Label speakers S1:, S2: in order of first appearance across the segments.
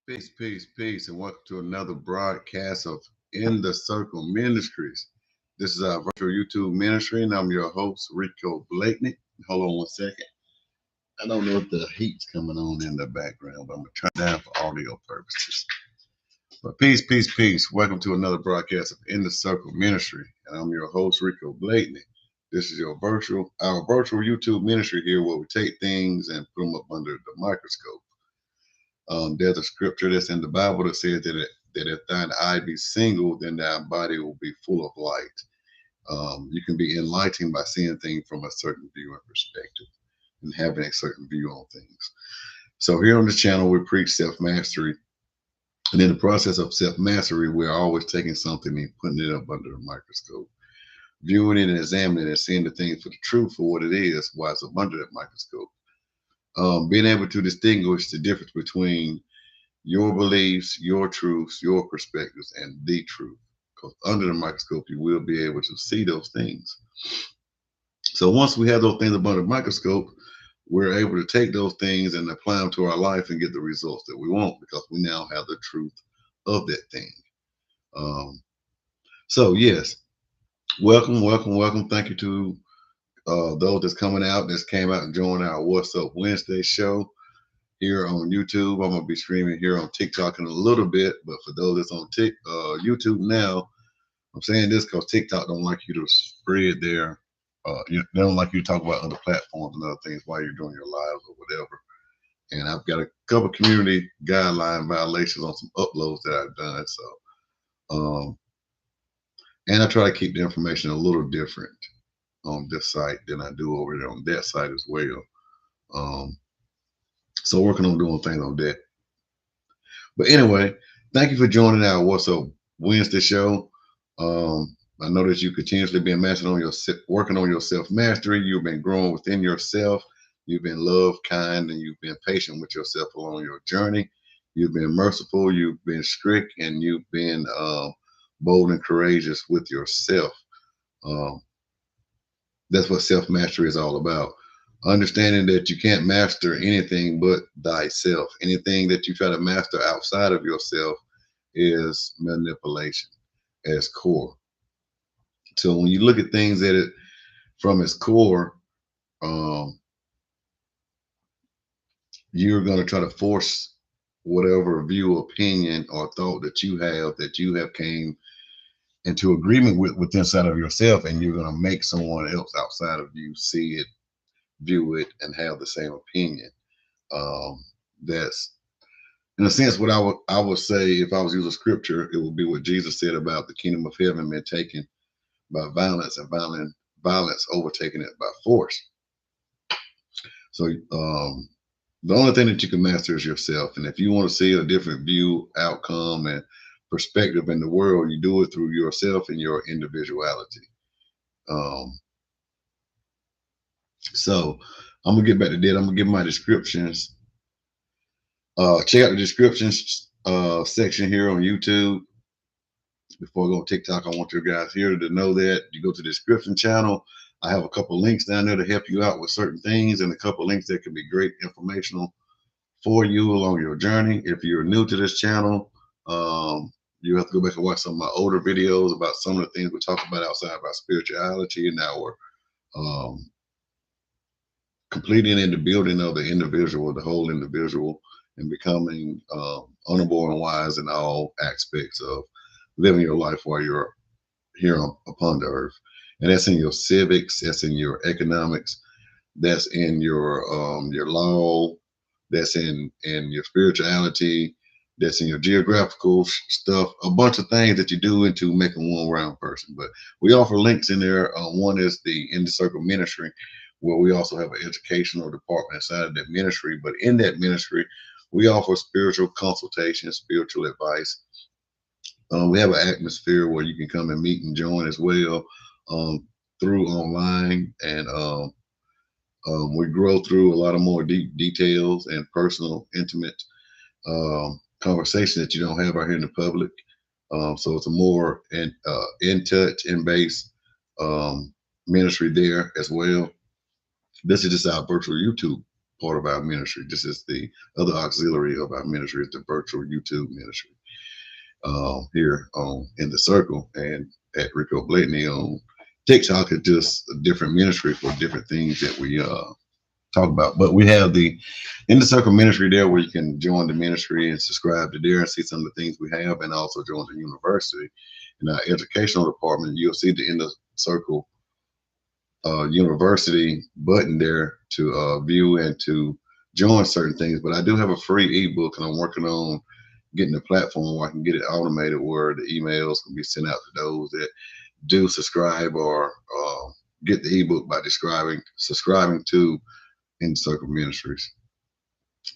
S1: Peace, peace, peace, and welcome to another broadcast of In the Circle Ministries. This is our virtual YouTube ministry, and I'm your host, Rico Blakeney. Hold on one second. I don't know if the heat's coming on in the background, but I'm going to turn it down for audio purposes. But peace, peace, peace. Welcome to another broadcast of In the Circle Ministry, and I'm your host, Rico Blakeney. This is our virtual YouTube ministry here where we take things and put them up under the microscope. There's a scripture that's in the Bible that says that if thine eye be single, then thy body will be full of light. You can be enlightened by seeing things from a certain view and perspective and having a certain view on things. So here on this channel, we preach self-mastery. And in the process of self-mastery, we're always taking something and putting it up under the microscope, viewing it and examining it and seeing the things for the truth for what it is while it's up under that microscope. Being able to distinguish the difference between your beliefs, your truths, your perspectives, and the truth. Because under the microscope, you will be able to see those things. So once we have those things under the microscope, we're able to take those things and apply them to our life and get the results that we want because we now have the truth of that thing. So yes, welcome, welcome, welcome. Thank you to those that's coming out, that's came out and joined our What's Up Wednesday show here on YouTube. I'm gonna be streaming here on TikTok in a little bit, but for those that's on YouTube now, I'm saying this because TikTok don't like you to spread their, they don't like you to talk about other platforms and other things while you're doing your lives or whatever. And I've got a couple community guideline violations on some uploads that I've done. So, and I try to keep the information a little different on this site than I do over there on that site as well. So working on doing things on that. But anyway, thank you for joining our What's Up Wednesday show. I know that you continuously been working on your self-mastery. You've been growing within yourself. You've been love, kind, and you've been patient with yourself along your journey. You've been merciful. You've been strict, and you've been bold and courageous with yourself. That's what self-mastery is all about. Understanding that you can't master anything but thyself. Anything that you try to master outside of yourself is manipulation at its core. So when you look at things at it from its core, you're going to try to force whatever view, opinion, or thought that you have came into agreement with inside of yourself, and you're going to make someone else outside of you see it, view it, and have the same opinion. That's in a sense what I would say if I was using scripture. It would be what Jesus said about the kingdom of heaven being taken by violence and violence overtaking it by force. So the only thing that you can master is yourself. And if you want to see a different view, outcome, and perspective in the world, you do it through yourself and your individuality. So I'm gonna get back to that. I'm gonna give my descriptions. Check out the descriptions section here on YouTube. Before I go on TikTok, I want you guys here to know that you go to the description channel. I have a couple links down there to help you out with certain things, and a couple links that can be great informational for you along your journey. If you're new to this channel, you have to go back and watch some of my older videos about some of the things we talk about outside of our spirituality and our completing and the building of the individual, the whole individual, and becoming honorable and wise in all aspects of living your life while you're here upon the earth. And that's in your civics, that's in your economics, that's in your law, that's in your spirituality, that's in your geographical stuff, a bunch of things that you do into making one round person. But we offer links in there. One is the In the Circle Ministry, where we also have an educational department inside of that ministry. But in that ministry, we offer spiritual consultation, spiritual advice. We have an atmosphere where you can come and meet and join as well through online, and we grow through a lot of more deep details and personal, intimate conversation that you don't have out here in the public. So it's a more in touch, in base ministry there as well. This is just our virtual YouTube part of our ministry. This is the other auxiliary of our ministry, is the virtual YouTube ministry here on In the Circle, and at Rico Blakeney on TikTok is just a different ministry for different things that we talk about. But we have the In the Circle ministry there, where you can join the ministry and subscribe to there and see some of the things we have, and also join the university in our educational department. You'll see the In the Circle university button there to view and to join certain things. But I do have a free ebook, and I'm working on getting a platform where I can get it automated, where the emails can be sent out to those that do subscribe or get the ebook by subscribing to In the Circle Ministries.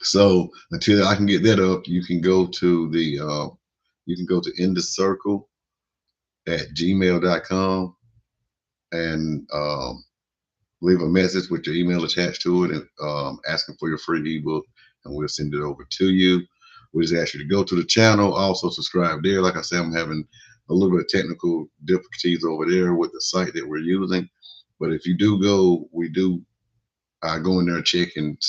S1: So until I can get that up, you can go to inthecirkle at gmail.com and leave a message with your email attached to it, and asking for your free ebook, and we'll send it over to you. We just ask you to go to the channel, also subscribe there. Like I said, I'm having a little bit of technical difficulties over there with the site that we're using, but if you do go, I go in there and check and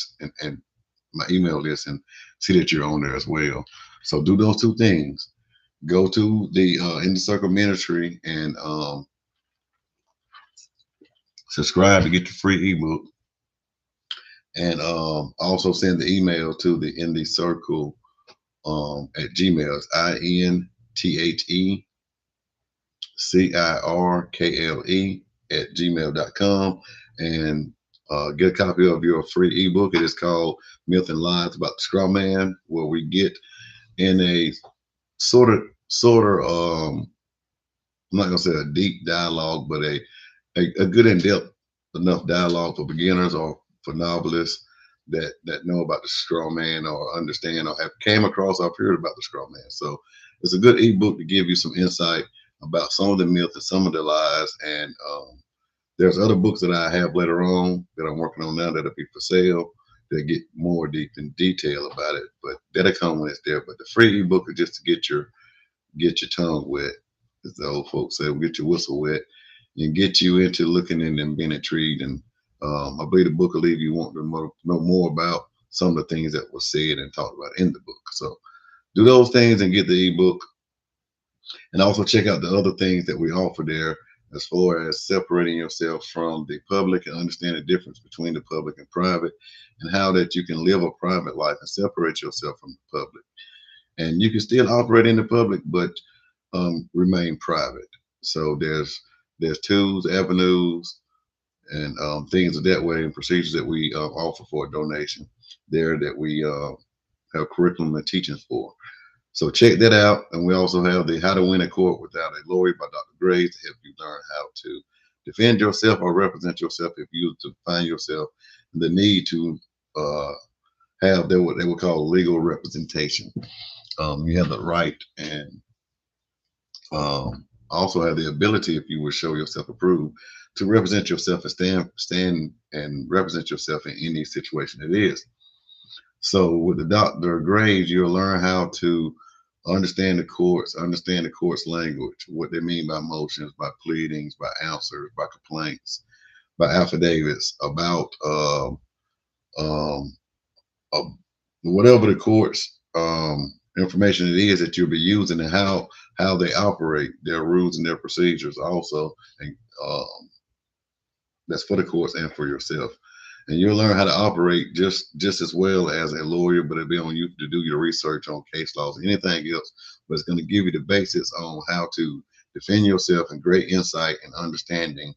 S1: my email list and see that you're on there as well. So do those two things. Go to the In the Circle ministry and subscribe to get the free ebook, and also send the email to the In the Circle at Gmail. It's inthecirkle at gmail.com, and get a copy of your free ebook. It is called Myth and Lies About the Straw Man, where we get in a sort of I'm not gonna say a deep dialogue, but a good in-depth enough dialogue for beginners or for novelists that know about the straw man, or understand, or have came across or heard about the straw man. So it's a good ebook to give you some insight about some of the myths and some of the lies. And there's other books that I have later on that I'm working on now that'll be for sale, that get more deep in detail about it, but that'll come when it's there. But the free ebook is just to get your tongue wet, as the old folks say, get your whistle wet, and get you into looking in and being intrigued. And I believe the book will leave you wanting to know more about some of the things that were said and talked about in the book. So do those things and get the ebook, and also check out the other things that we offer there, as far as separating yourself from the public and understand the difference between the public and private, and how that you can live a private life and separate yourself from the public. And you can still operate in the public, but remain private. So there's tools, avenues, and things of that way, and procedures that we offer for a donation there, that we have curriculum and teachings for. So check that out. And we also have the How to Win a Court Without a Lawyer by Dr. Graves, to help you learn how to defend yourself or represent yourself if you to find yourself in the need to have what they would call legal representation. You have the right, and also have the ability, if you would show yourself approved, to represent yourself and stand and represent yourself in any situation it is. So with the Dr. Graves, you'll learn how to understand the court's language, what they mean by motions, by pleadings, by answers, by complaints, by affidavits, about whatever the court's information it is that you'll be using, and how they operate, their rules and their procedures also, and that's for the courts and for yourself. And you'll learn how to operate just as well as a lawyer, but it'll be on you to do your research on case laws and anything else. But it's going to give you the basics on how to defend yourself, and great insight and understanding,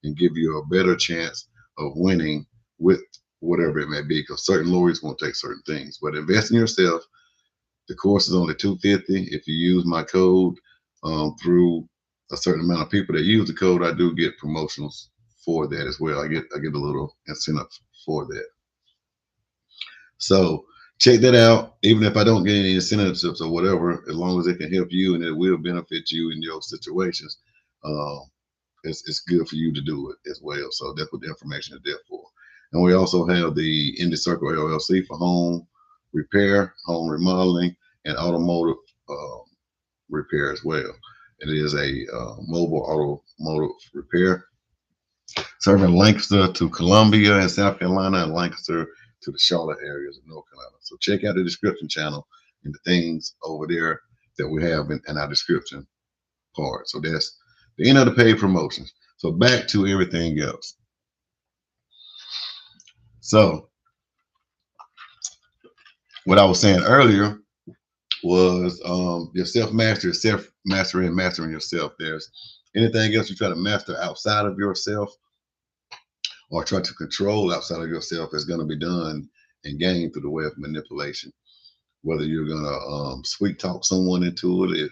S1: and give you a better chance of winning with whatever it may be, because certain lawyers won't take certain things. But invest in yourself. The course is only $250. If you use my code through a certain amount of people that use the code, I do get promotionals for that as well. I get a little incentive for that. So check that out. Even if I don't get any incentives or whatever, as long as it can help you and it will benefit you in your situations, it's good for you to do it as well. So that's what the information is there for. And we also have the In the Circle LLC for home repair, home remodeling, and automotive repair as well. It is a mobile automotive repair, serving Lancaster to Columbia and South Carolina, and Lancaster to the Charlotte areas of North Carolina. So check out the description channel and the things over there that we have in our description part. So that's the end of the paid promotions. So back to everything else. So what I was saying earlier was your self-mastery, self-mastery, and mastering yourself. There's anything else you try to master outside of yourself or try to control outside of yourself is going to be done and gained through the way of manipulation. Whether you're going to sweet talk someone into it,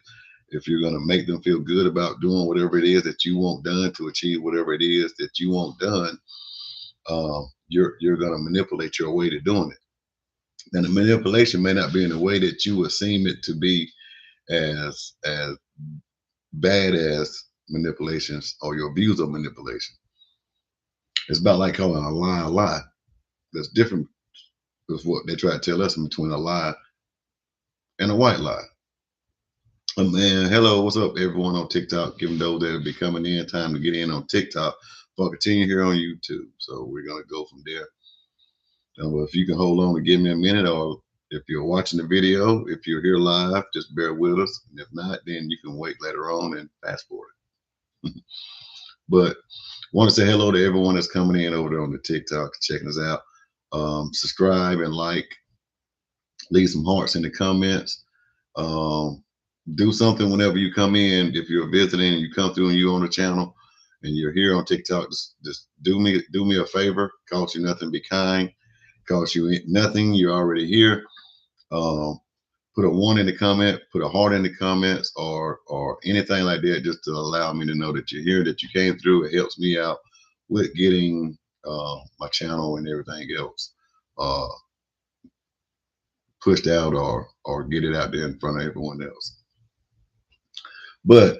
S1: if you're going to make them feel good about doing whatever it is that you want done to achieve whatever it is that you want done, you're going to manipulate your way to doing it. And the manipulation may not be in a way that you would seem it to be as bad as manipulations or your views of manipulation. It's about like calling a lie a lie. That's different with what they try to tell us in between a lie and a white lie. Man, hello, what's up, everyone on TikTok? Giving those that will be coming in time to get in on TikTok. I'll continue here on YouTube. So we're gonna go from there. If you can hold on to give me a minute, or if you're watching the video, if you're here live, just bear with us. And if not, then you can wait later on and fast forward. But want to say hello to everyone that's coming in over there on the TikTok, checking us out. Subscribe and like, leave some hearts in the comments. Do something whenever you come in. If you're visiting and you come through and you're on the channel and you're here on TikTok, just do me a favor. Cost you nothing, be kind. Cost you nothing, you're already here. Put a 1 in the comment, put a heart in the comments, or anything like that, just to allow me to know that you're here, that you came through. It helps me out with getting my channel and everything else pushed out, or get it out there in front of everyone else. But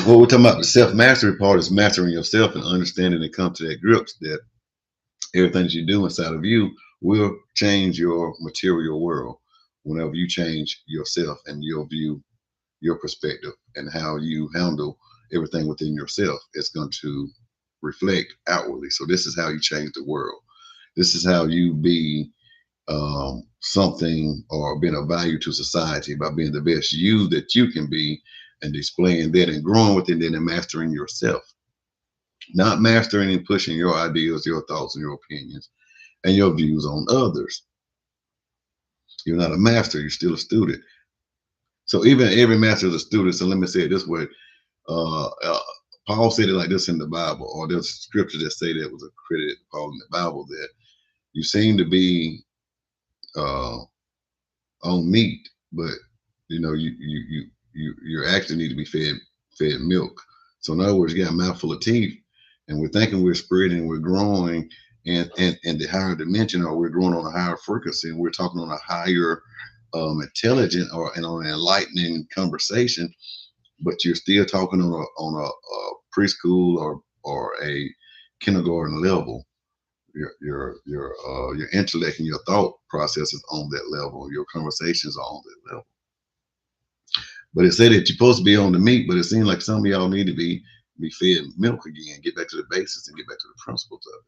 S1: what we're talking about, the self-mastery part, is mastering yourself and understanding and come to that grips that everything that you do inside of you will change your material world whenever you change yourself and your view, your perspective, and how you handle everything within yourself. It's going to reflect outwardly. So this is how you change the world. This is how you be something, or being of value to society, by being the best you that you can be and displaying that and growing within it and mastering yourself. Not mastering and pushing your ideas, your thoughts, and your opinions and your views on others. You're not a master, you're still a student. So even every master is a student. So let me say it this way. Paul said it like this in the Bible, or there's scriptures that say that was accredited to Paul in the Bible, that you seem to be on meat, but you actually need to be fed milk. So in other words, you got a mouthful of teeth, and we're thinking we're spreading, we're growing in the higher dimension, or we're growing on a higher frequency, and we're talking on a higher intelligent on an enlightening conversation, but you're still talking on a preschool or a kindergarten level. Your intellect and your thought process is on that level. Your conversations are on that level. But it said that you're supposed to be on the meat, but it seems like some of y'all need to be fed milk again, get back to the basics and get back to the principles of it.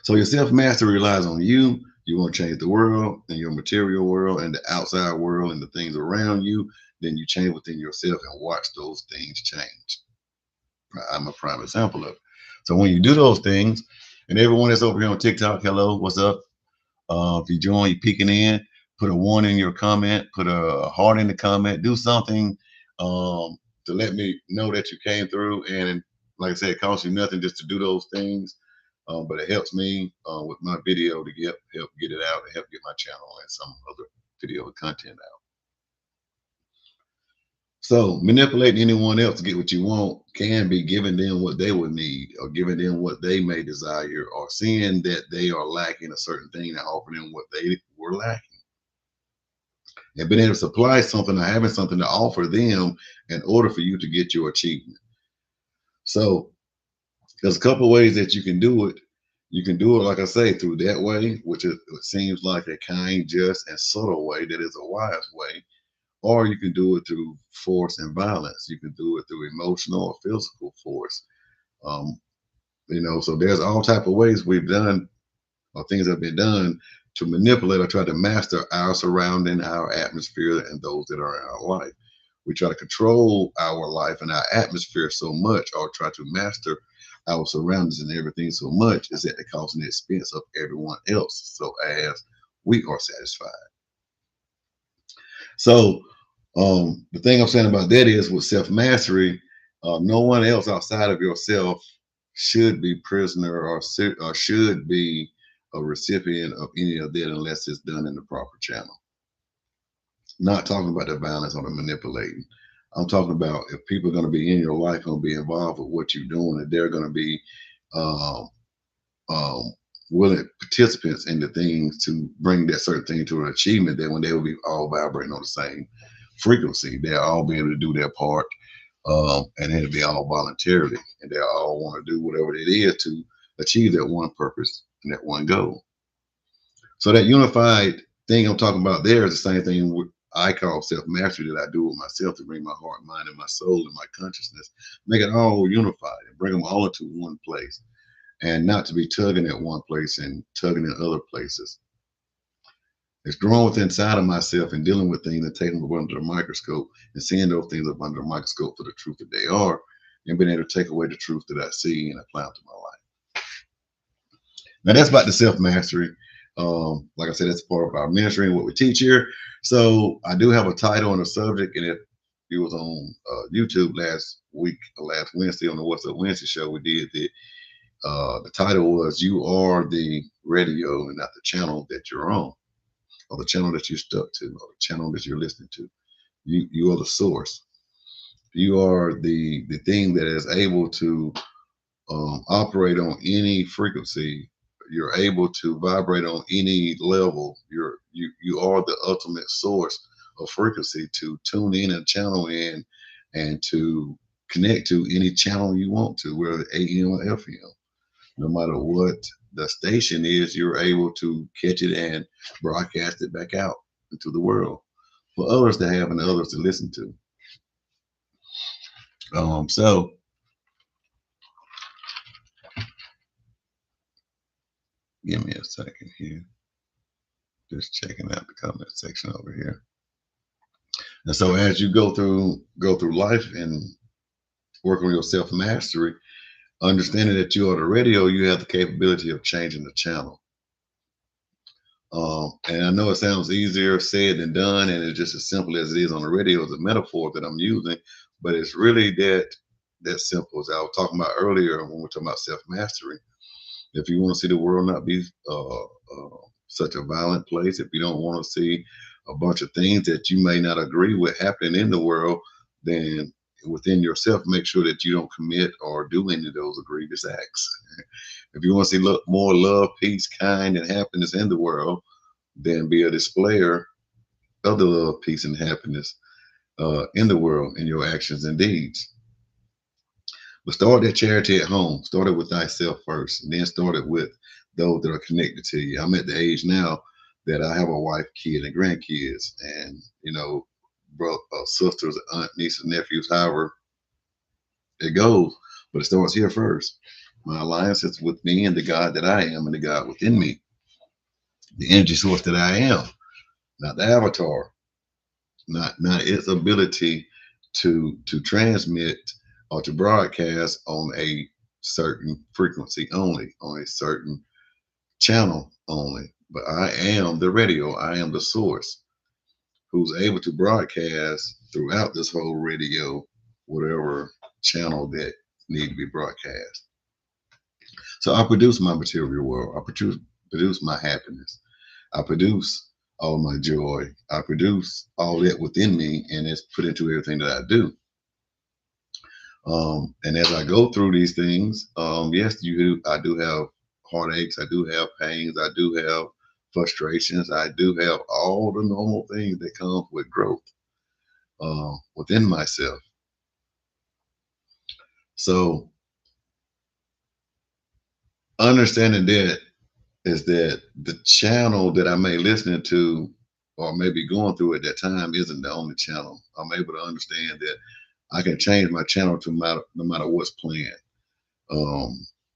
S1: So your self-mastery relies on you. You want to change the world and your material world and the outside world and the things around you. Then you change within yourself and watch those things change. I'm a prime example of it. So when you do those things, and everyone that's over here on TikTok, hello, what's up? If you join, you peeking in, put a 1 in your comment, put a heart in the comment, do something to let me know that you came through. And like I said, it costs you nothing just to do those things. But it helps me with my video to help get it out and help get my channel and some other video content out. So manipulating anyone else to get what you want can be giving them what they would need, or giving them what they may desire, or seeing that they are lacking a certain thing and offering them what they were lacking. And being able to supply something or having something to offer them in order for you to get your achievement. So there's a couple of ways that you can do it. You can do it, like I say, through that way, which it seems like a kind, just, and subtle way that is a wise way. Or you can do it through force and violence. You can do it through emotional or physical force. So there's all type of ways we've done or things that have been done to manipulate or try to master our surrounding, our atmosphere, and those that are in our life. We try to control our life and our atmosphere so much, or try to master our surroundings and everything so much, is at the cost and expense of everyone else, so as we are satisfied. So the thing I'm saying about that is, with self mastery, no one else outside of yourself should be prisoner, or should be a recipient of any of that, unless it's done in the proper channel. Not talking about the violence or the manipulating. I'm talking about, if people are going to be in your life, going to be involved with what you're doing, and they're going to be um, um, willing participants in the things to bring that certain thing to an achievement, that when they will be all vibrating on the same frequency, they'll all be able to do their part, and it'll be all voluntarily, and they'll all want to do whatever it is to achieve that one purpose and that one goal. So that unified thing I'm talking about there is the same thing I call self mastery, that I do with myself, to bring my heart, mind, and my soul and my consciousness, make it all unified and bring them all into one place, and not to be tugging at one place and tugging in other places. It's growing within inside of myself and dealing with things and taking them under the microscope and seeing those things up under the microscope for the truth that they are, and being able to take away the truth that I see and apply them to my life. Now that's about the self mastery. Like I said, that's part of our ministry and what we teach here. So I do have a title on the subject, and if you was on YouTube last week, last Wednesday, on the What's Up Wednesday show, we did the title was "You Are the Radio and Not the Channel That You're On, or the channel that you're stuck to, or the channel that you're listening to. You are the source. You are the thing that is able to operate on any frequency. You're able to vibrate on any level. You are the ultimate source of frequency to tune in and channel in, and to connect to any channel you want to, whether AM or FM. No matter what the station is, you're able to catch it and broadcast it back out into the world for others to have and others to listen to. So give me a second here. Just checking out the comment section over here. And so as you go through life and working on your self mastery, understanding that you are the radio, you have the capability of changing the channel. And I know it sounds easier said than done, and it's just as simple as it is on the radio as a metaphor that I'm using, but it's really that simple. As I was talking about earlier when we're talking about self mastery. If you want to see the world not be such a violent place, if you don't want to see a bunch of things that you may not agree with happening in the world, then within yourself, make sure that you don't commit or do any of those egregious acts. If you want to see more love, peace, kind, and happiness in the world, then be a displayer of the love, peace, and happiness in the world in your actions and deeds. But start that charity at home. Start it with thyself first, and then start it with those that are connected to you. I'm at the age now that I have a wife, kid, and grandkids, and sisters, aunt, nieces, nephews, however it goes. But it starts here first. My alliance is with me and the God that I am, and the God within me, the energy source that I am, not the avatar, not its ability to transmit or to broadcast on a certain frequency only, on a certain channel only. But I am the radio. I am the source who's able to broadcast throughout this whole radio, whatever channel that need to be broadcast. So I produce my material world. I produce my happiness. I produce all my joy. I produce all that within me, and it's put into everything that I do. And as I go through these things, yes, I do have heartaches. I do have pains. I do have frustrations. I do have all the normal things that come with growth within myself. So understanding that is that the channel that I may listen to or maybe going through at that time isn't the only channel. I'm able to understand that I can change my channel no matter what's playing.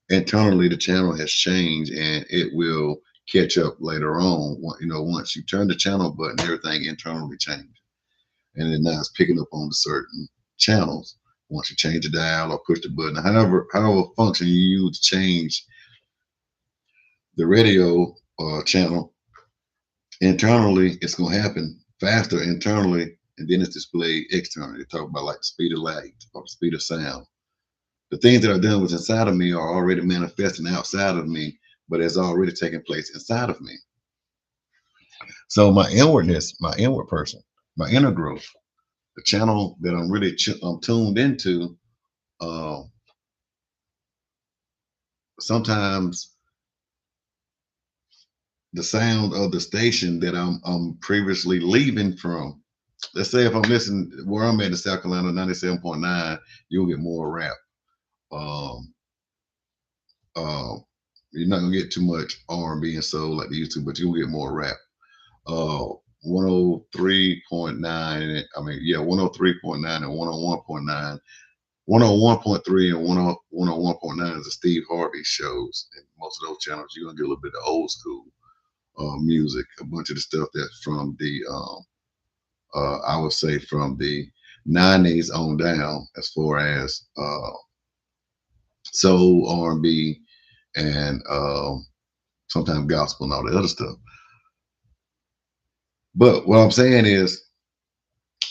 S1: Internally, the channel has changed, and it will catch up later on. You know, once you turn the channel button, everything internally changes, and then now it's picking up on the certain channels. Once you change the dial or push the button, however function you use to change the radio channel internally, it's gonna happen faster internally, and then it's displayed externally. They talk about like the speed of light or the speed of sound. The things that are done what's inside of me are already manifesting outside of me, but it's already taking place inside of me. So my inwardness, my inward person, my inner growth, the channel that I'm really I'm tuned into, uh, sometimes the sound of the station that I'm previously leaving from. Let's say if I'm listening where I'm at in South Carolina, 97.9, you'll get more rap. Um, uh, you're not gonna get too much R&B and soul like they used to, but you'll get more rap. 103.9, I mean, yeah, 103.9 and 101.9. 101.3 and 101.9 is the Steve Harvey shows. And most of those channels, you're gonna get a little bit of old school music, a bunch of the stuff that's from the I would say from the 90s on down, as far as soul, R&B, and sometimes gospel and all the other stuff. But what I'm saying is,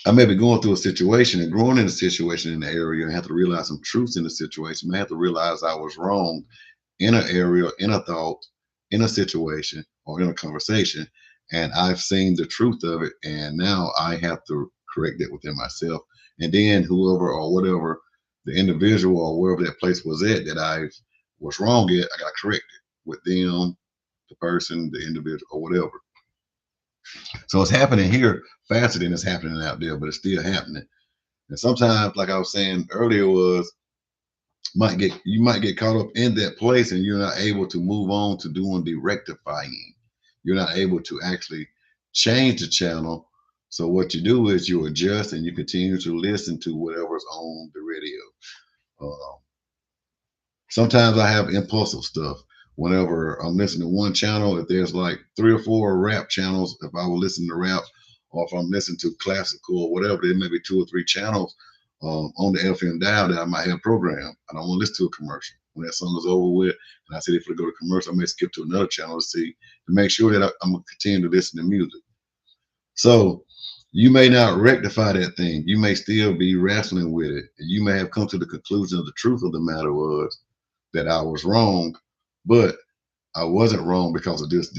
S1: I may be going through a situation and growing in a situation in the area and have to realize some truths in the situation. I have to realize I was wrong in an area, in a thought, in a situation, or in a conversation. And I've seen the truth of it. And now I have to correct it within myself. And then whoever or whatever the individual or wherever that place was at that I was wrong at, I got to correct it with them, the person, the individual, or whatever. So it's happening here faster than it's happening out there, but it's still happening. And sometimes, like I was saying earlier, was you might get caught up in that place and you're not able to move on to doing the rectifying. You're not able to actually change the channel. So what you do is you adjust and you continue to listen to whatever's on the radio. Uh, Sometimes I have impulsive stuff. Whenever I'm listening to one channel, if there's like 3 or 4 rap channels, if I will listen to rap, or if I'm listening to classical or whatever, there may be 2 or 3 channels on the FM dial that I might have programmed. I don't want to listen to a commercial. When that song is over with, and I said if I go to commercial, I may skip to another channel to see to make sure that I'm gonna continue to listen to music. So you may not rectify that thing. You may still be wrestling with it. And you may have come to the conclusion of the truth of the matter was that I was wrong, but I wasn't wrong because of this.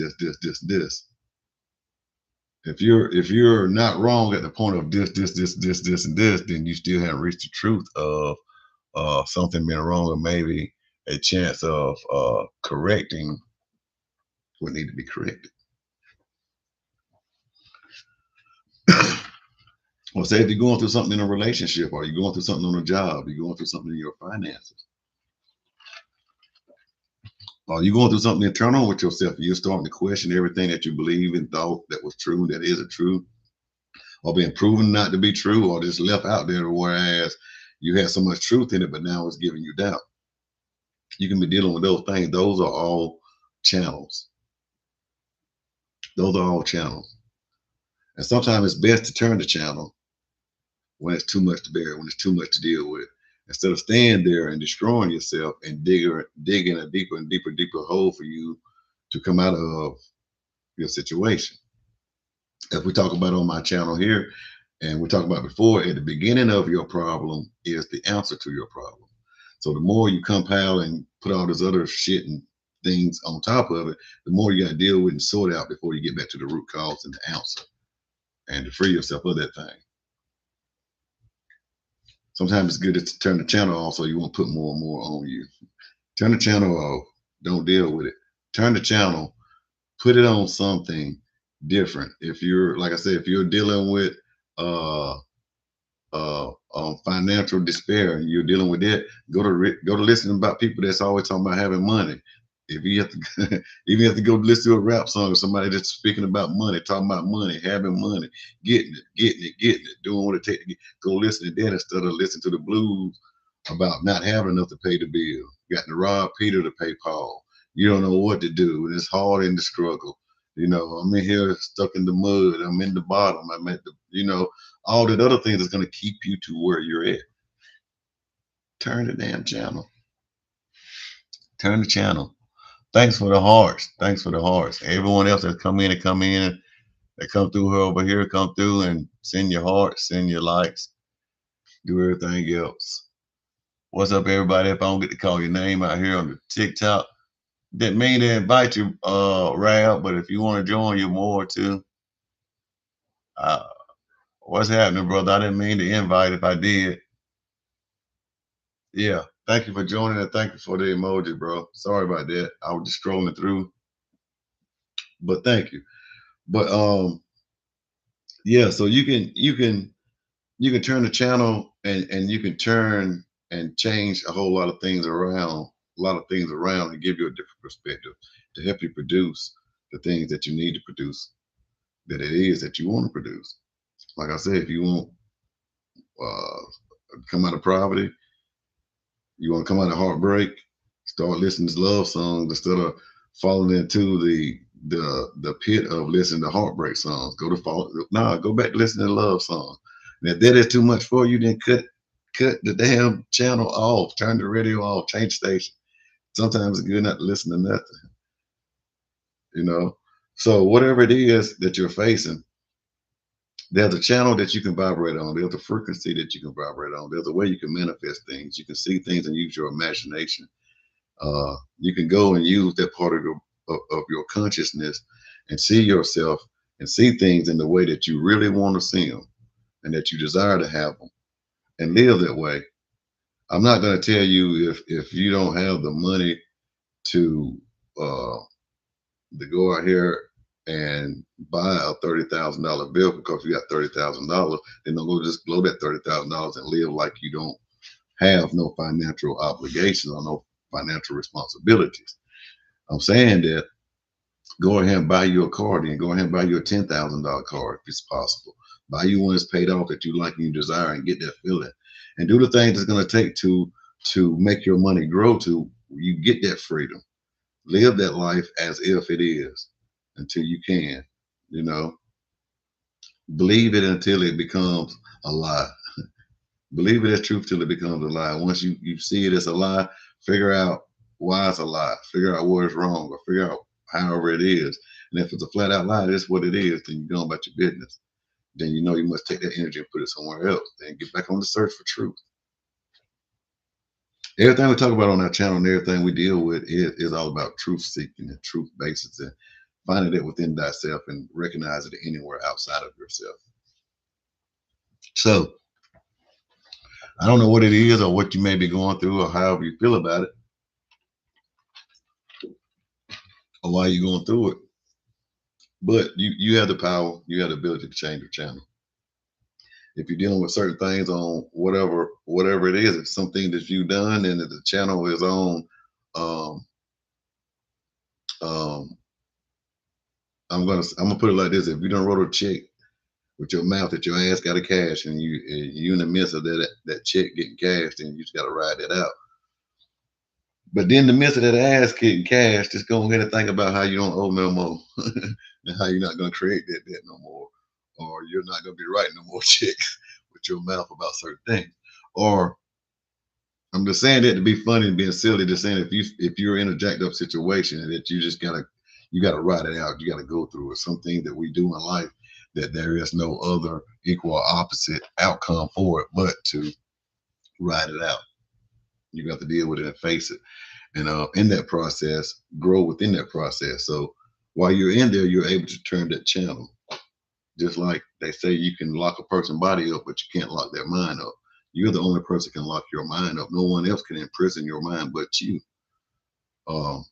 S1: If you're not wrong at the point of this, and this, then you still haven't reached the truth of something being wrong, or maybe a chance of correcting what need to be corrected. Well, say if you're going through something in a relationship, or you're going through something on a job, you're going through something in your finances, or you're going through something internal with yourself, you're starting to question everything that you believe and thought that was true, that isn't true, or being proven not to be true, or just left out there, whereas you had so much truth in it, but now it's giving you doubt. You can be dealing with those things. Those are all channels. Those are all channels. And sometimes it's best to turn the channel when it's too much to bear, when it's too much to deal with. Instead of staying there and destroying yourself and digging a deeper and deeper hole for you to come out of your situation. As we talk about on my channel here, and we talked about before, at the beginning of your problem is the answer to your problem. So the more you compile and put all this other shit and things on top of it, the more you got to deal with and sort out before you get back to the root cause and the answer, and to free yourself of that thing. Sometimes it's good to turn the channel off so you won't put more and more on you. Turn the channel off. Don't deal with it. Turn the channel. Put it on something different. If you're, like I said, if you're dealing with financial despair and you're dealing with it, go to listening about people that's always talking about having money. If you have to, if you have to go listen to a rap song or somebody that's speaking about money, talking about money, having money, getting it, doing what it takes to go listen to that instead of listening to the blues about not having enough to pay the bill. You got to rob Peter to pay Paul. You don't know what to do. It's hard in the struggle. I'm in here stuck in the mud. I'm in the bottom. I'm at the, all that other things that's going to keep you to where you're at. Turn the damn channel. Turn the channel. Thanks for the hearts. Thanks for the hearts. Everyone else that's come in and come in, that come through here over here, come through and send your hearts, send your likes, do everything else. What's up, everybody? If I don't get to call your name out here on the TikTok, didn't mean to invite you, Rab, but if you want to join, you're more too. Uh, what's happening, brother? I didn't mean to invite. If I did, yeah. Thank you for joining and thank you for the emoji, bro. Sorry about that. I was just scrolling through, but thank you. But yeah. So you can turn the channel and you can turn and change a whole lot of things around, and give you a different perspective to help you produce the things that you need to produce, that it is that you want to produce. Like I said, if you want come out of poverty, you want to come out of heartbreak, start listening to love songs instead of falling into the pit of listening to heartbreak songs. Go back to listening to love songs. And if that is too much for you, then cut the damn channel off, turn the radio off, change station. Sometimes it's good not to listen to nothing, you know. So whatever it is that you're facing, there's a channel that you can vibrate on. There's a frequency that you can vibrate on. There's a way you can manifest things. You can see things and use your imagination. You can go and use that part of your consciousness and see yourself and see things in the way that you really want to see them and that you desire to have them and live that way. I'm not going to tell you if you don't have the money to uh, go out here and buy a $30,000 bill because you got $30,000, then don't go just blow that $30,000 and live like you don't have no financial obligations or no financial responsibilities. I'm saying that go ahead and buy you a car, then go ahead and buy you a $10,000 car if it's possible. Buy you one that's paid off that you like and you desire and get that feeling. And do the things it's going to take to make your money grow to you get that freedom. Live that life as if it is until you can, you know. Believe it until it becomes a lie. Believe it as truth till it becomes a lie. Once you see it as a lie, figure out why it's a lie. Figure out where it's wrong or figure out however it is. And if it's a flat out lie, that's what it is, then you're going about your business. Then you know you must take that energy and put it somewhere else. Then get back on the search for truth. Everything we talk about on our channel and everything we deal with is all about truth seeking and truth basis and finding it within thyself and recognize it anywhere outside of yourself. So I don't know what it is or what you may be going through or however you feel about it or why you're going through it. But you have the power, you have the ability to change your channel. If you're dealing with certain things on whatever it is, it's something that you've done and that the channel is on, um, um, I'm gonna put it like this: if you don't wrote a check with your mouth that your ass got to cash, and you in the midst of that check getting cashed, and you just got to ride that out. But then in the midst of that ass getting cashed, just go ahead and think about how you don't owe no more, and how you're not gonna create that debt no more, or you're not gonna be writing no more checks with your mouth about certain things, or I'm just saying that to be funny and being silly. Just saying if you're in a jacked up situation and that you gotta ride it out. You gotta go through it. Something that we do in life that there is no other equal or opposite outcome for it but to ride it out. You got to deal with it and face it. And in that process, grow within that process. So while you're in there, you're able to turn that channel. Just like they say, you can lock a person's body up, but you can't lock their mind up. You're the only person can lock your mind up. No one else can imprison your mind but you. Um,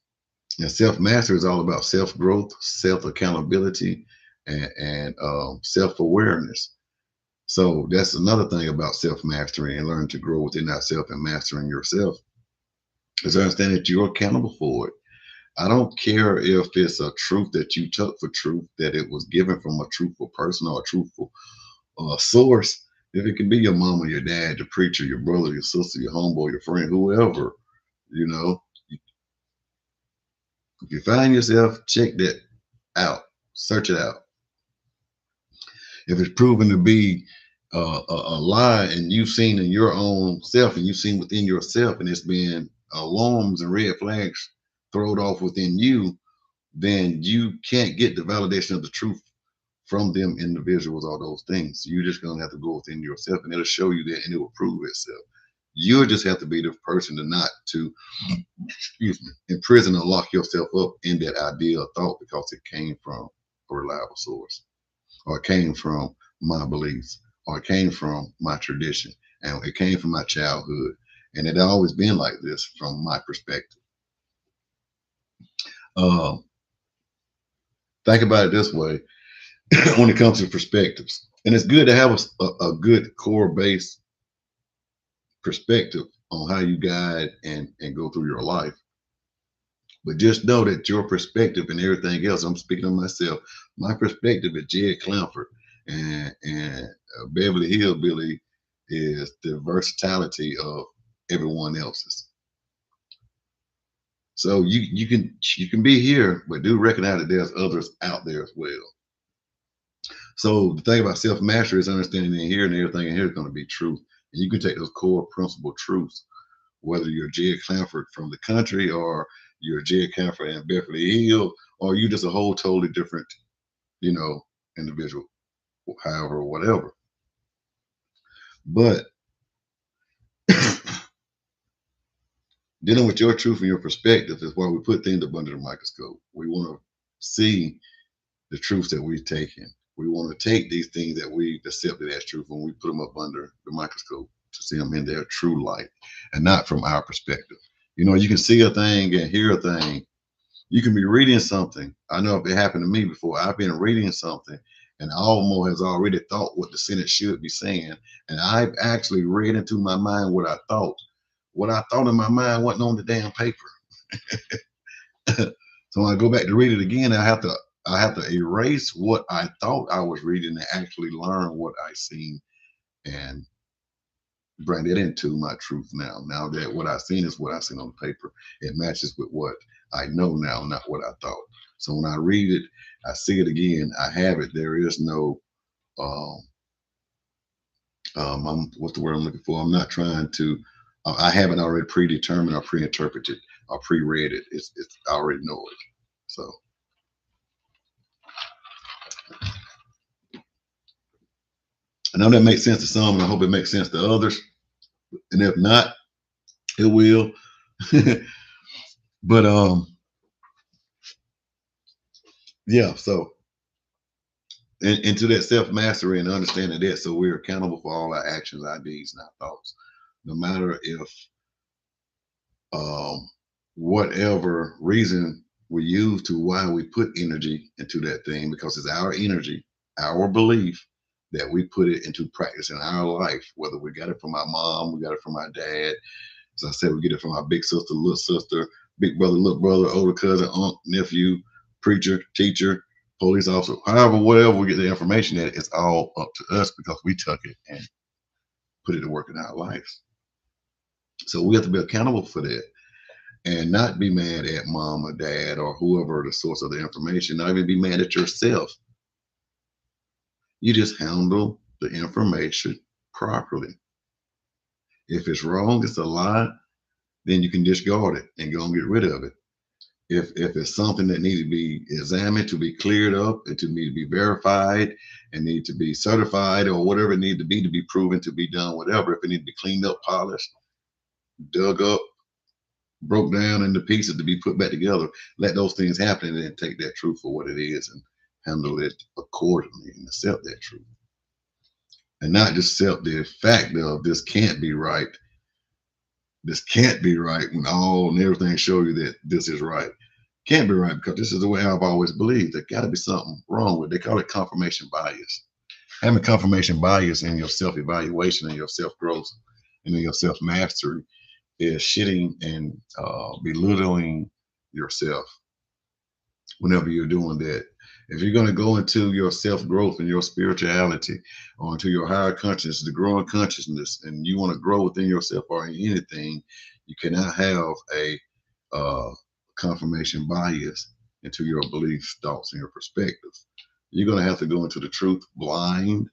S1: and self mastery is all about self growth, self accountability, and self awareness. So that's another thing about self mastery and learning to grow within that self and mastering yourself is understand that you're accountable for it. I don't care if it's a truth that you took for truth, that it was given from a truthful person or a truthful source. If it can be your mama, your dad, your preacher, your brother, your sister, your homeboy, your friend, whoever, you know, If you find yourself, check that out, search it out. If it's proven to be a lie, and you've seen in your own self, and you've seen within yourself, and it's been alarms and red flags thrown off within you, then you can't get the validation of the truth from them individuals or those things. You're just gonna have to go within yourself, and it'll show you that, and it will prove itself. You'll just have to be the person to not to, excuse me, imprison or lock yourself up in that idea or thought because it came from a reliable source, or it came from my beliefs, or it came from my tradition, and it came from my childhood, and it always been like this from my perspective. Uh, think about it this way: when it comes to perspectives, and it's good to have a good core base perspective on how you guide and go through your life. But just know that your perspective and everything else, I'm speaking of myself, my perspective is Jed Clamford, and Beverly Hillbilly is the versatility of everyone else's. So you can be here, but do recognize that there's others out there as well. So the thing about self mastery is understanding in here, and everything in here is going to be truth. And you can take those core principle truths, whether you're Jed Clamford from the country, or you're Jed Clamford in Beverly Hill, or you just a whole totally different, you know, individual, however, whatever. But dealing with your truth and your perspective is why we put things up under the microscope. We want to see the truths that we've taken. We want to take these things that we've accepted as truth, and we put them up under the microscope to see them in their true light, and not from our perspective. You know, you can see a thing and hear a thing. You can be reading something. I know if it happened to me before, I've been reading something, and Almo has already thought what the sentence should be saying. And I've actually read into my mind what I thought. What I thought in my mind wasn't on the damn paper. So when I go back to read it again, I have to erase what I thought I was reading and actually learn what I seen, and bring that into my truth now. Now that what I seen is what I seen on the paper, it matches with what I know now, not what I thought. So when I read it, I see it again, I have it. There is no um what's the word I'm looking for? I'm not trying to. I have it already predetermined or pre-interpreted or pre-read it. It's I already know it. So I know that makes sense to some, and I hope it makes sense to others. And if not, it will. But yeah. So into that self mastery and understanding that, so we're accountable for all our actions, our deeds, and our thoughts, no matter if um, whatever reason we use to why we put energy into that thing, because it's our energy, our belief that we put it into practice in our life. Whether we got it from our mom, we got it from our dad. As I said, we get it from our big sister, little sister, big brother, little brother, older cousin, aunt, nephew, preacher, teacher, police officer, however, whatever we get the information at, it's all up to us because we took it and put it to work in our lives. So we have to be accountable for that, and not be mad at mom or dad or whoever the source of the information, not even be mad at yourself. You just handle the information properly. If it's wrong, it's a lie, then you can discard it and go and get rid of it. If it's something that needs to be examined, to be cleared up, and to need to be verified, and need to be certified, or whatever it needs to be proven to be done, whatever, if it needs to be cleaned up, polished, dug up, broke down into pieces to be put back together, let those things happen, and then take that truth for what it is and handle it accordingly and accept that truth. And not just accept the fact of this can't be right. This can't be right when all and everything show you that this is right. Can't be right because this is the way I've always believed. There got to be something wrong with it. They call it confirmation bias. Having confirmation bias in your self evaluation and your self growth and in your self mastery is shitting and belittling yourself whenever you're doing that. If you're going to go into your self growth and your spirituality, or into your higher consciousness, the growing consciousness, and you want to grow within yourself or in anything, you cannot have a confirmation bias into your beliefs, thoughts, and your perspectives. You're going to have to go into the truth blind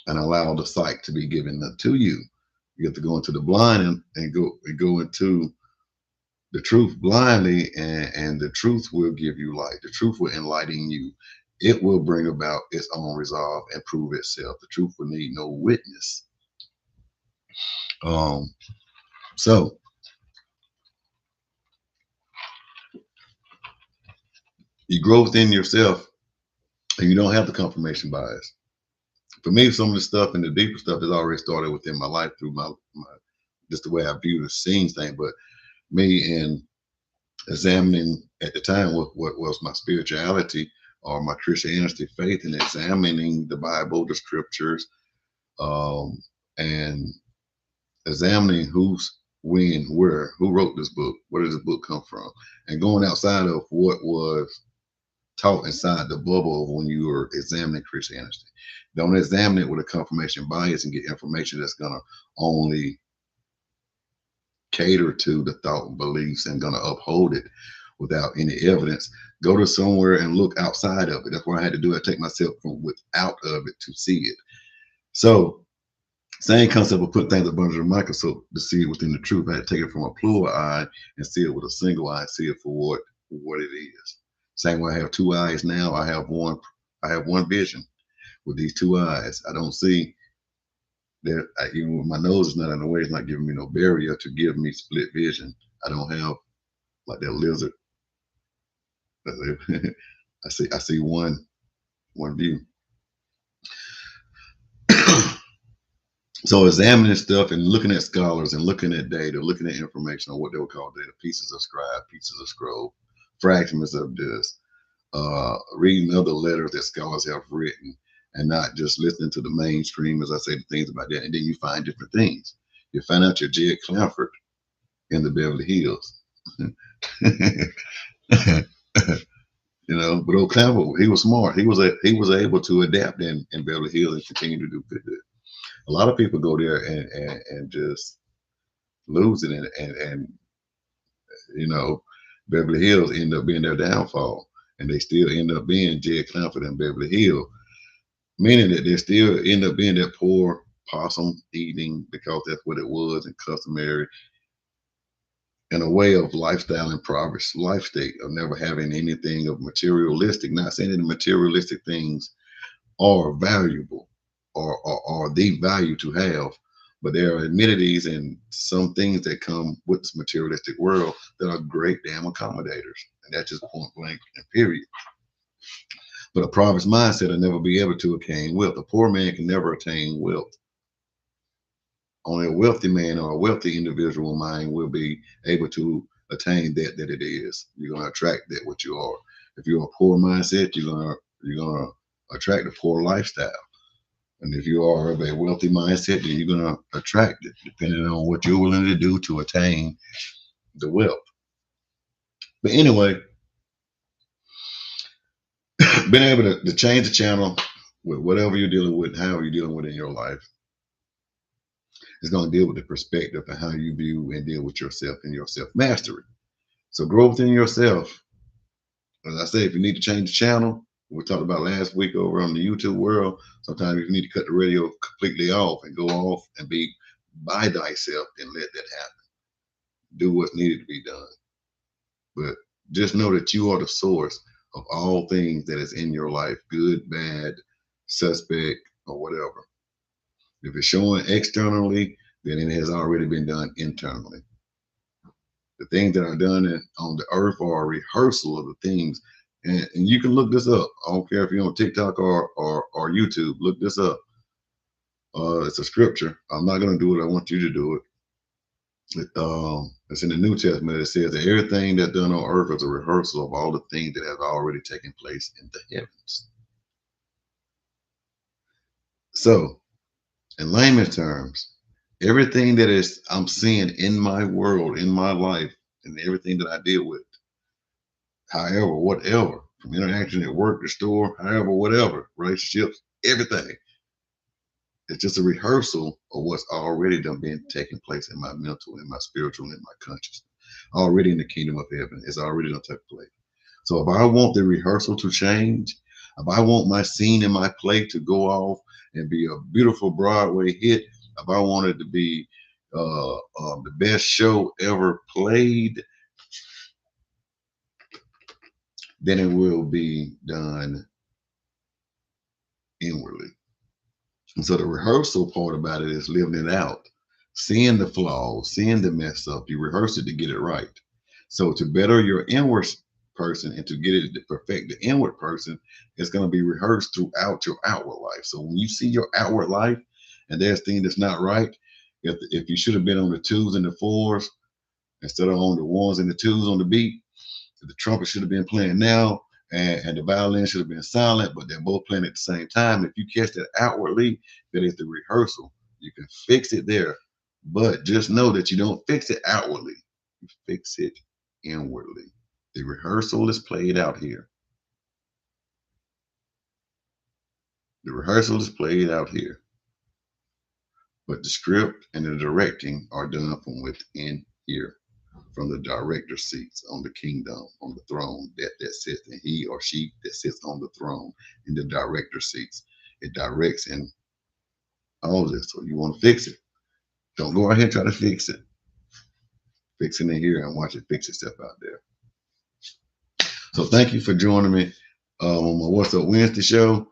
S1: and allow the sight to be given to you. You have to go into the blind and go into the truth blindly, and the truth will give you light. The truth will enlighten you. It will bring about its own resolve and prove itself. The truth will need no witness. Um, so you grow within yourself, and you don't have the confirmation bias. For me, some of the stuff and the deeper stuff has already started within my life through my just the way I view the scenes thing. But me and examining at the time what was my spirituality or my Christianity faith, and examining the Bible, the scriptures, um, and examining who's, when, where, who wrote this book, where did this book come from, and going outside of what was taught inside the bubble of when you were examining Christianity. Don't examine it with a confirmation bias and get information that's gonna only cater to the thought and beliefs and gonna uphold it without any evidence. Go to somewhere and look outside of it. That's what I had to do. I take myself from without of it to see it. So same concept of putting things up under the microscope to see it within the truth. I had to take it from a plural eye and see it with a single eye, see it for what it is. Same way I have two eyes now, I have one vision with these two eyes. I don't see that even with my nose is not in the way, it's not giving me no barrier to give me split vision. I don't have like that lizard. I see one view. So examining stuff and looking at scholars and looking at data, looking at information on what they would call data, pieces of scribe, pieces of scroll, fragments of this, reading other letters that scholars have written, and not just listening to the mainstream, as I say, the things about that. And then you find different things. You find out your Jed Clanford in the Beverly Hills. You know, but old Clanford, he was smart. He was able to adapt in Beverly Hills and continue to do good. A lot of people go there and just lose it, and you know, Beverly Hills end up being their downfall, and they still end up being Jed Clanford in Beverly Hills, meaning that they still end up being that poor possum eating, because that's what it was, and customary, and a way of lifestyle, impoverished life state of never having anything of materialistic. Not saying that the materialistic things are valuable or the value to have, but there are amenities and some things that come with this materialistic world that are great damn accommodators, and that's just point blank and period. But a poverty mindset will never be able to attain wealth. A poor man can never attain wealth. Only a wealthy man or a wealthy individual mind will be able to attain that it is. You're gonna attract that what you are. If you're a poor mindset, you're gonna attract a poor lifestyle. And if you are of a wealthy mindset, then you're gonna attract it, depending on what you're willing to do to attain the wealth. But anyway, being able to change the channel with whatever you're dealing with, however you're dealing with in your life, is going to deal with the perspective and how you view and deal with yourself and your self mastery. So grow within yourself. As I say, if you need to change the channel, we talked about last week over on the YouTube world, sometimes you need to cut the radio completely off and go off and be by thyself and let that happen. Do what's needed to be done. But just know that you are the source of all things that is in your life, good, bad, suspect, or whatever. If it's showing externally, then it has already been done internally. The things that are done on the earth are a rehearsal of the things. And you can look this up. I don't care if you're on TikTok or YouTube. Look this up. It's a scripture. I'm not going to do it. I want you to do it. It's in the New Testament. It says that everything that's done on earth is a rehearsal of all the things that have already taken place in the heavens. So, in layman's terms, everything that is I'm seeing in my world, in my life, and everything that I deal with, however, whatever, from interaction at work, the store, however, whatever, relationships, everything. It's just a rehearsal of what's already done been taking place in my mental, in my spiritual, in my conscious. already in the kingdom of heaven. It's already done took place. So if I want the rehearsal to change, if I want my scene in my play to go off and be a beautiful Broadway hit, if I want it to be the best show ever played, then it will be done inwardly. And so the rehearsal part about it is living it out, seeing the flaws, seeing the mess up. You rehearse it to get it right. So to better your inward person and to get it to perfect the inward person, it's going to be rehearsed throughout your outward life. So when you see your outward life and there's things that's not right, if you should have been on the twos and the fours instead of on the ones and the twos on the beat, the trumpet should have been playing now, and the violin should have been silent, but they're both playing at the same time. If you catch that outwardly, that is the rehearsal. You can fix it there, but just know that you don't fix it outwardly. You fix it inwardly. The rehearsal is played out here. The rehearsal is played out here, but the script and the directing are done from within here, from the director's seats on the kingdom, on the throne that sits, and he or she that sits on the throne in the director's seats. It directs in all this. So you want to fix it. Don't go ahead and try to fix it. Fix it in here and watch it fix itself out there. So thank you for joining me on my What's Up Wednesday show.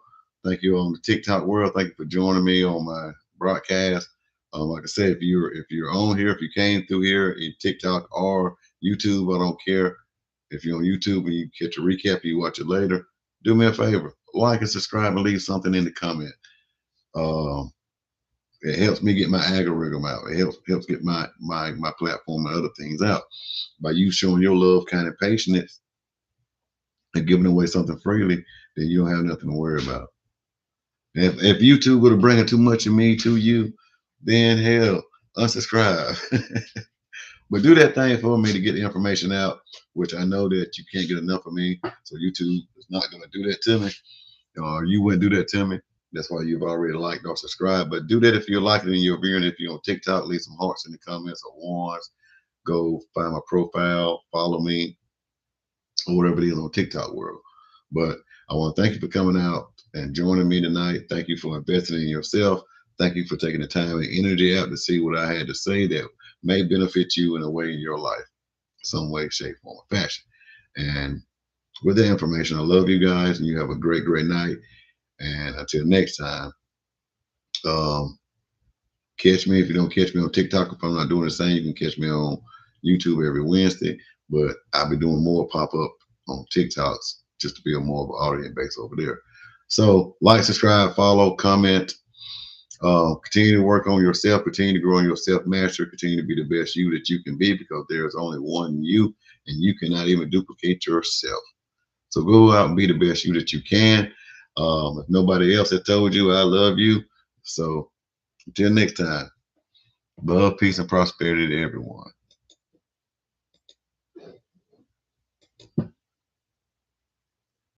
S1: Thank you on the TikTok world. Thank you for joining me on my broadcast. Like I said, if you're on here, if you came through here in TikTok or YouTube, I don't care. If you're on YouTube and you catch a recap, you watch it later. Do me a favor, like and subscribe and leave something in the comment. It helps me get my algorithm out. It helps get my platform and other things out. By you showing your love, kind, and patience, and giving away something freely, then you don't have nothing to worry about. If YouTube would have bringing too much of me to you, then hell, unsubscribe. But do that thing for me to get the information out, which I know that you can't get enough of me. So YouTube is not going to do that to me, or you wouldn't do that to me. That's why you've already liked or subscribed. But do that if you like it in your viewing. If you're on TikTok, leave some hearts in the comments or ones. Go find my profile, follow me, or whatever it is on TikTok world. But I want to thank you for coming out and joining me tonight. Thank you for investing in yourself. Thank you for taking the time and energy out to see what I had to say that may benefit you in a way in your life, some way, shape, form, or fashion. And with that information, I love you guys, and you have a great, great night. And until next time, catch me. If you don't catch me on TikTok, if I'm not doing the same, you can catch me on YouTube every Wednesday. But I'll be doing more pop-up on TikToks just to build more of an audience base over there. So like, subscribe, follow, comment. Continue to work on yourself, continue to grow on your self-mastery, continue to be the best you that you can be, because there's only one you, and you cannot even duplicate yourself. So go out and be the best you that you can. If nobody else has told you, I love you. So until next time, love, peace, and prosperity to everyone.